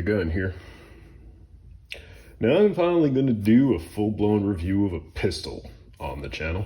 the gun here. Now I'm finally going to do a full-blown review of a pistol on the channel.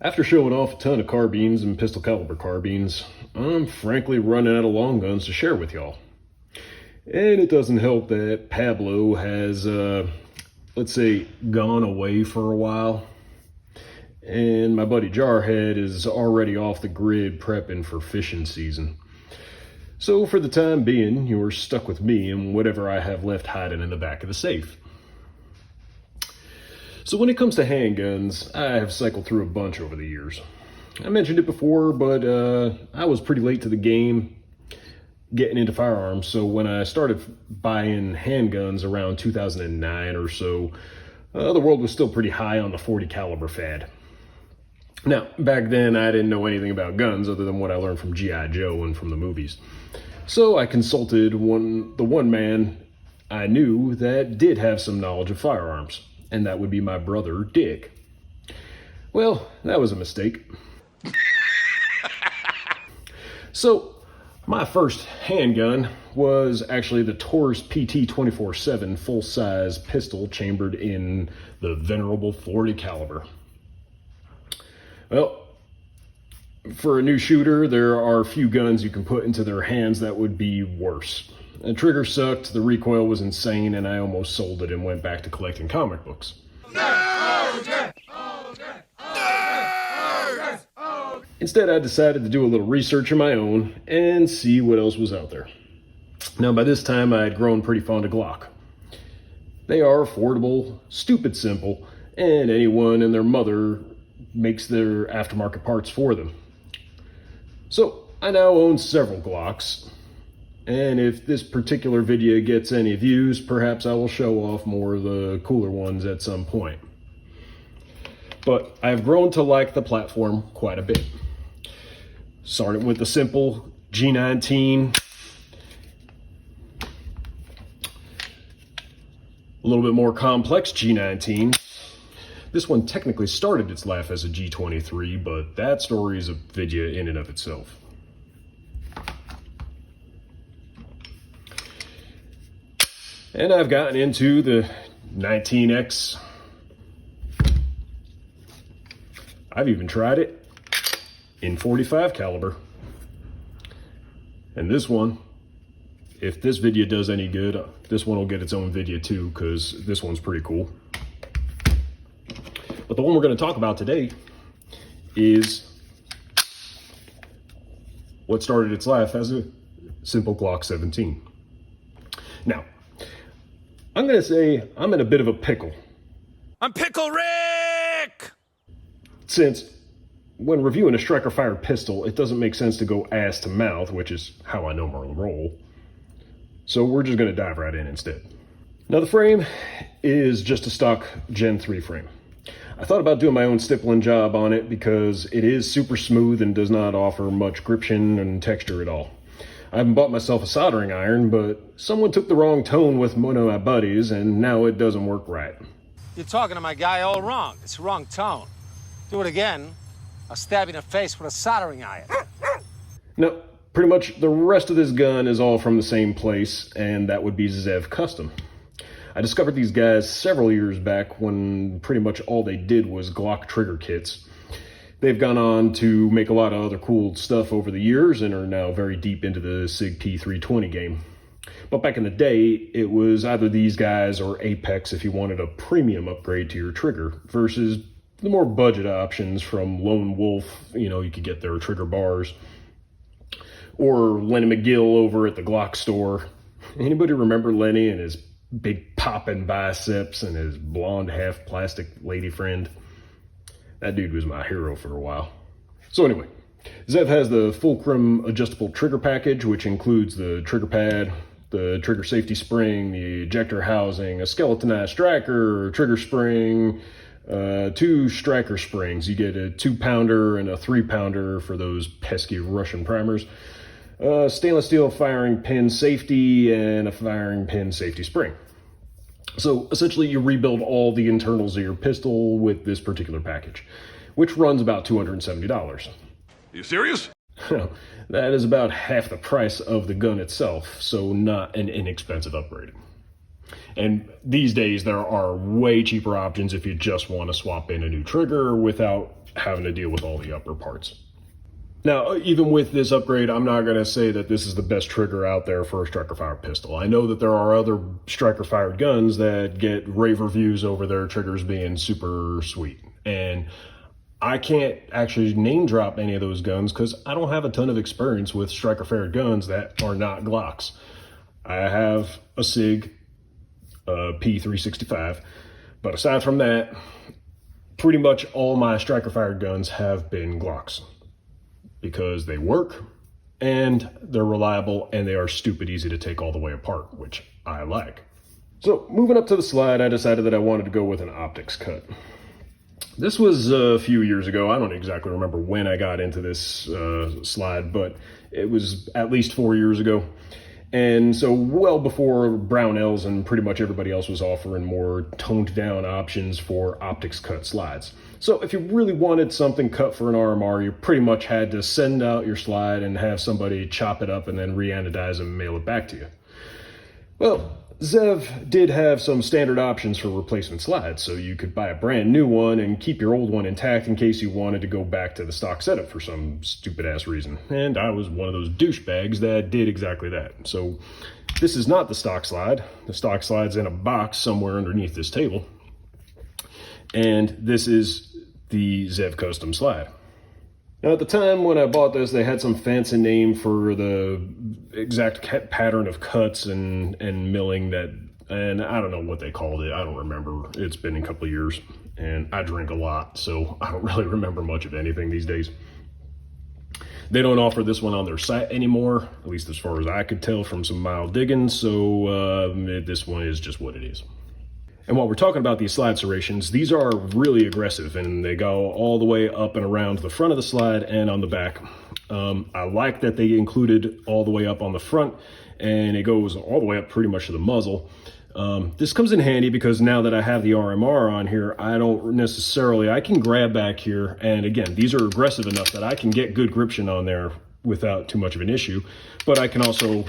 After showing off a ton of carbines and pistol caliber carbines, I'm frankly running out of long guns to share with y'all. And it doesn't help that Pablo has, let's say, gone away for a while. And my buddy Jarhead is already off the grid prepping for fishing season. So for the time being, you're stuck with me and whatever I have left hiding in the back of the safe. So when it comes to handguns, I have cycled through a bunch over the years. I mentioned it before, but I was pretty late to the game getting into firearms. So when I started buying handguns around 2009 or so, the world was still pretty high on the 40 caliber fad. Now, back then, I didn't know anything about guns other than what I learned from G.I. Joe and from the movies. So I consulted the one man I knew that did have some knowledge of firearms, and that would be my brother, Dick. Well, that was a mistake. So, my first handgun was actually the Taurus PT 24/7 full-size pistol chambered in the venerable 40 caliber. Well, for a new shooter, there are a few guns you can put into their hands that would be worse. The trigger sucked, the recoil was insane, and I almost sold it and went back to collecting comic books. Instead, I decided to do a little research of my own and see what else was out there. Now, by this time, I had grown pretty fond of Glock. They are affordable, stupid simple, and anyone and their mother makes their aftermarket parts for them. So I now own several Glocks, and if this particular video gets any views, perhaps I will show off more of the cooler ones at some point. But I've grown to like the platform quite a bit. Starting with the simple G19, a little bit more complex G19. This one technically started its life as a G23, but that story is a video in and of itself. And I've gotten into the 19X. I've even tried it in 45 caliber. And this one, if this video does any good, this one will get its own video too, because this one's pretty cool. But the one we're going to talk about today is what started its life as a simple Glock 17. Now, I'm going to say I'm in a bit of a pickle. I'm Pickle Rick! Since when reviewing a striker-fired pistol, it doesn't make sense to go ass to mouth, which is how I normally roll. So we're just going to dive right in instead. Now the frame is just a stock Gen 3 frame. I thought about doing my own stippling job on it because it is super smooth and does not offer much gription and texture at all. I haven't bought myself a soldering iron, but someone took the wrong tone with one of my buddies and now it doesn't work right. You're talking to my guy all wrong. It's the wrong tone. Do it again, I'll stab you in the face with a soldering iron. No, pretty much the rest of this gun is all from the same place, and that would be ZEV Custom. I discovered these guys several years back when pretty much all they did was Glock trigger kits. They've gone on to make a lot of other cool stuff over the years and are now very deep into the SIG P320 game. But back in the day, it was either these guys or Apex if you wanted a premium upgrade to your trigger, versus the more budget options from Lone Wolf. You know, you could get their trigger bars. Or Lenny McGill over at the Glock store. Anybody remember Lenny and his big popping biceps and his blonde half plastic lady friend? That dude was my hero for a while. So anyway, ZEV has the Fulcrum adjustable trigger package, which includes the trigger pad, the trigger safety spring, the ejector housing, a skeletonized striker, trigger spring, 2 striker springs. You get a 2-pounder and a 3-pounder for those pesky Russian primers. Stainless steel firing pin safety and a firing pin safety spring. So essentially you rebuild all the internals of your pistol with this particular package, which runs about $270. You serious? That is about half the price of the gun itself, so not an inexpensive upgrade. And these days there are way cheaper options if you just want to swap in a new trigger without having to deal with all the upper parts. Now, even with this upgrade, I'm not going to say that this is the best trigger out there for a striker-fired pistol. I know that there are other striker-fired guns that get rave reviews over their triggers being super sweet. And I can't actually name drop any of those guns because I don't have a ton of experience with striker-fired guns that are not Glocks. I have a SIG, P365, but aside from that, pretty much all my striker-fired guns have been Glocks because they work and they're reliable and they are stupid easy to take all the way apart, which I like. So moving up to the slide, I decided that I wanted to go with an optics cut. This was a few years ago. I don't exactly remember when I got into this slide, but it was at least 4 years ago. And so well before Brownells and pretty much everybody else was offering more toned down options for optics cut slides. So if you really wanted something cut for an RMR, you pretty much had to send out your slide and have somebody chop it up and then re-anodize and mail it back to you. Well, ZEV did have some standard options for replacement slides, so you could buy a brand new one and keep your old one intact in case you wanted to go back to the stock setup for some stupid ass reason. And I was one of those douchebags that did exactly that. So this is not the stock slide. The stock slide's in a box somewhere underneath this table. And this is the ZEV custom slide. Now, at the time when I bought this, they had some fancy name for the exact pattern of cuts and milling and I don't know what they called it. I don't remember. It's been a couple of years, and I drink a lot, so I don't really remember much of anything these days. They don't offer this one on their site anymore, at least as far as I could tell from some mild digging, so this one is just what it is. And while we're talking about these slide serrations, these are really aggressive and they go all the way up and around the front of the slide and on the back. I like that they included all the way up on the front and it goes all the way up pretty much to the muzzle. This comes in handy because now that I have the RMR on here, I can grab back here. And again, these are aggressive enough that I can get good gription on there without too much of an issue, but I can also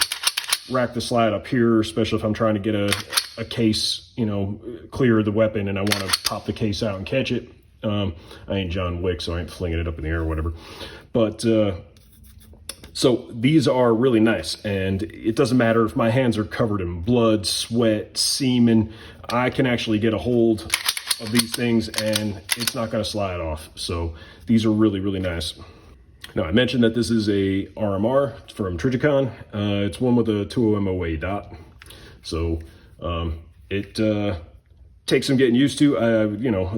rack the slide up here, especially if I'm trying to get a case, clear the weapon and I want to pop the case out and catch it. I ain't John Wick, so I ain't flinging it up in the air or whatever. But so these are really nice, and it doesn't matter if my hands are covered in blood, sweat, semen. I can actually get a hold of these things and it's not going to slide off. So these are really, really nice. Now, I mentioned that this is a RMR from Trijicon. It's one with a 2.0 MOA dot. So it takes some getting used to.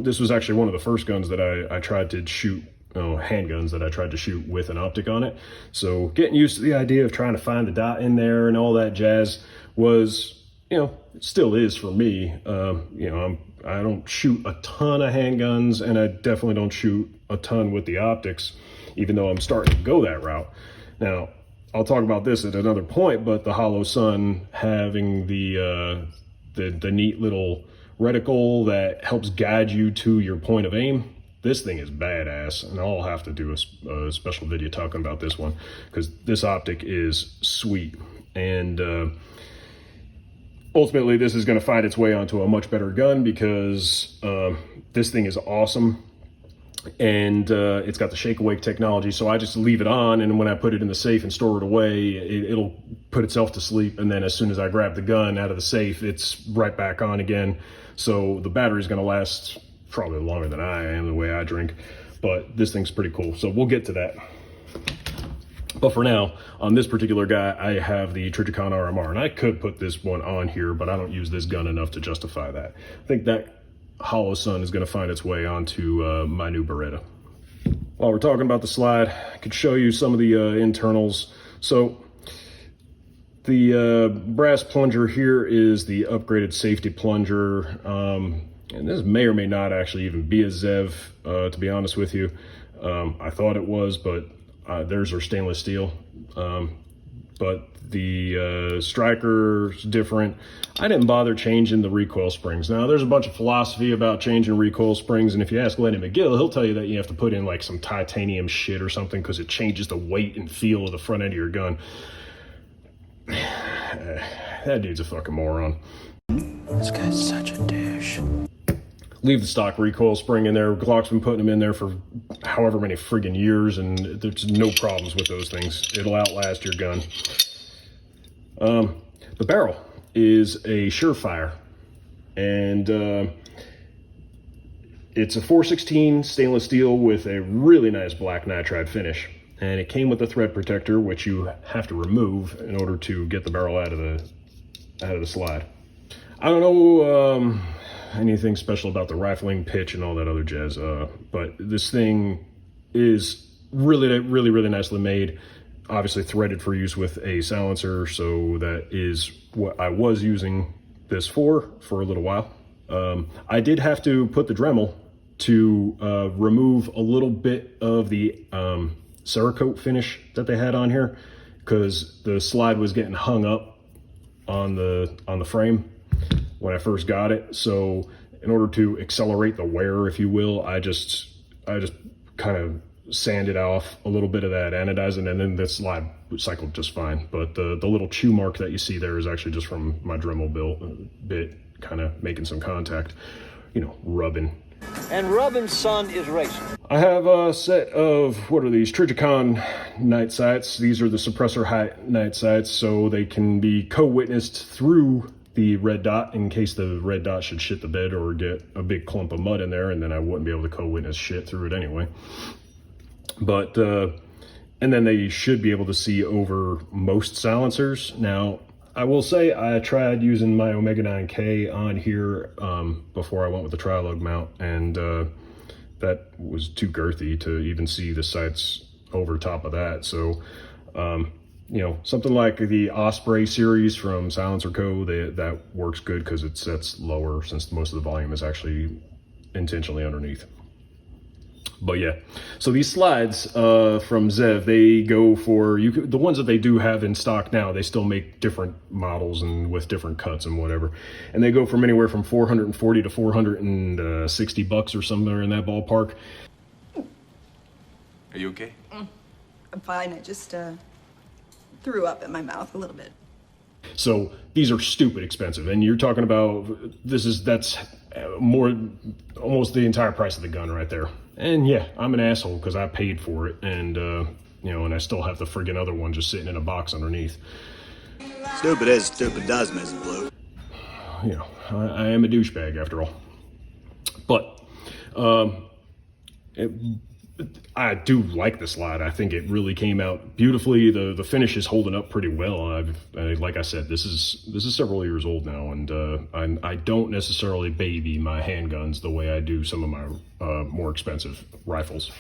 This was actually one of the first guns that I tried to shoot, handguns that I tried to shoot with an optic on it. So getting used to the idea of trying to find the dot in there and all that jazz was, it still is for me. I don't shoot a ton of handguns and I definitely don't shoot a ton with the optics, even though I'm starting to go that route. Now, I'll talk about this at another point, but the Hollow Sun having the neat little reticle that helps guide you to your point of aim, this thing is badass, and I'll have to do a special video talking about this one because this optic is sweet. And ultimately, this is going to find its way onto a much better gun because this thing is awesome. And it's got the shake awake technology, so I just leave it on, and when I put it in the safe and store it away, it'll put itself to sleep, and then as soon as I grab the gun out of the safe, it's right back on again. So the battery's going to last probably longer than I am, the way I drink, but this thing's pretty cool, so we'll get to that. But for now, on this particular guy, I have the Trijicon RMR, and I could put this one on here, but I don't use this gun enough to justify that. I think that Hollow Sun is going to find its way onto my new Beretta. While we're talking about the slide, I could show you some of the internals. So the brass plunger here is the upgraded safety plunger. And this may or may not actually even be a ZEV, to be honest with you. I thought it was, but theirs are stainless steel. but the striker's different. I didn't bother changing the recoil springs. Now, there's a bunch of philosophy about changing recoil springs, and if you ask Lenny McGill, he'll tell you that you have to put in like some titanium shit or something because it changes the weight and feel of the front end of your gun. That dude's a fucking moron. This guy's such a douche. Leave the stock recoil spring in there. Glock's been putting them in there for however many friggin' years, and there's no problems with those things. It'll outlast your gun. The barrel is a Surefire, and it's a 416 stainless steel with a really nice black nitride finish. And it came with a thread protector, which you have to remove in order to get the barrel out of the slide. I don't know anything special about the rifling, pitch, and all that other jazz, but this thing is really nicely made. Obviously threaded for use with a silencer, so that is what I was using this for a little while. I did have to put the Dremel to remove a little bit of the Cerakote finish that they had on here, because the slide was getting hung up on the frame when I first got it. So in order to accelerate the wear, if you will, I just kind of sanded off a little bit of that anodizing, and then the slide cycled just fine. But the little chew mark that you see there is actually just from my Dremel bit kind of making some contact, you know, rubbing. And Robin's son is racing. I have a set of, what are these, Trijicon night sights. These are the suppressor height night sights, so they can be co-witnessed through the red dot in case the red dot should shit the bed or get a big clump of mud in there, and then I wouldn't be able to co-witness shit through it anyway. But, and then they should be able to see over most silencers. Now, I will say I tried using my Omega 9K on here before I went with the tri-lug mount, and that was too girthy to even see the sights over top of that. So, you know, something like the Osprey series from Silencer Co., that works good because it sets lower, since most of the volume is actually intentionally underneath. But yeah, so these slides from ZEV, they go for, the ones that they do have in stock now, they still make different models and with different cuts and whatever. And they go from anywhere from $440 to $460 or somewhere in that ballpark. Are you okay? I'm fine. I just threw up in my mouth a little bit. So these are stupid expensive, and you're talking about, that's more, almost the entire price of the gun right there. And yeah, I'm an asshole because I paid for it, and you know, and I still have the friggin' other one just sitting in a box underneath. Stupid is, stupid does, Mrs. Blue. You know, I am a douchebag after all. But I do like the slide. I think it really came out beautifully. The finish is holding up pretty well. Like I said, this is several years old now, and I don't necessarily baby my handguns the way I do some of my more expensive rifles.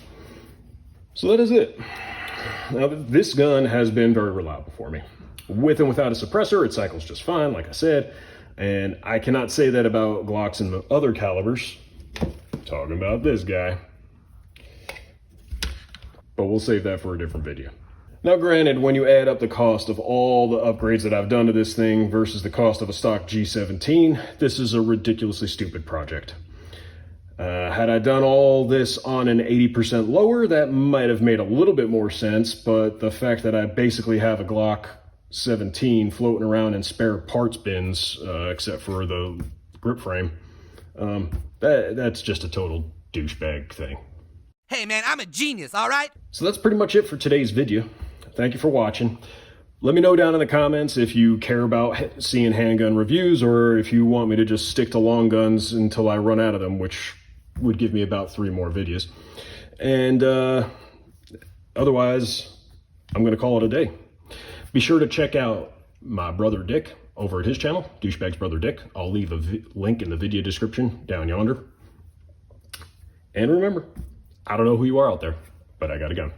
So that is it. Now, this gun has been very reliable for me. With and without a suppressor, it cycles just fine, like I said. And I cannot say that about Glocks and other calibers. Talking about this guy. But we'll save that for a different video. Now, granted, when you add up the cost of all the upgrades that I've done to this thing versus the cost of a stock G17, this is a ridiculously stupid project. Had I done all this on an 80% lower, that might have made a little bit more sense, but the fact that I basically have a Glock 17 floating around in spare parts bins, except for the grip frame, that's just a total douchebag thing. Hey man, I'm a genius, all right? So that's pretty much it for today's video. Thank you for watching. Let me know down in the comments if you care about seeing handgun reviews, or if you want me to just stick to long guns until I run out of them, which would give me about 3 more videos. And otherwise, I'm going to call it a day. Be sure to check out my brother Dick over at his channel, Douchebag's Brother Dick. I'll leave a link in the video description down yonder. And remember, I don't know who you are out there, but I got a gun.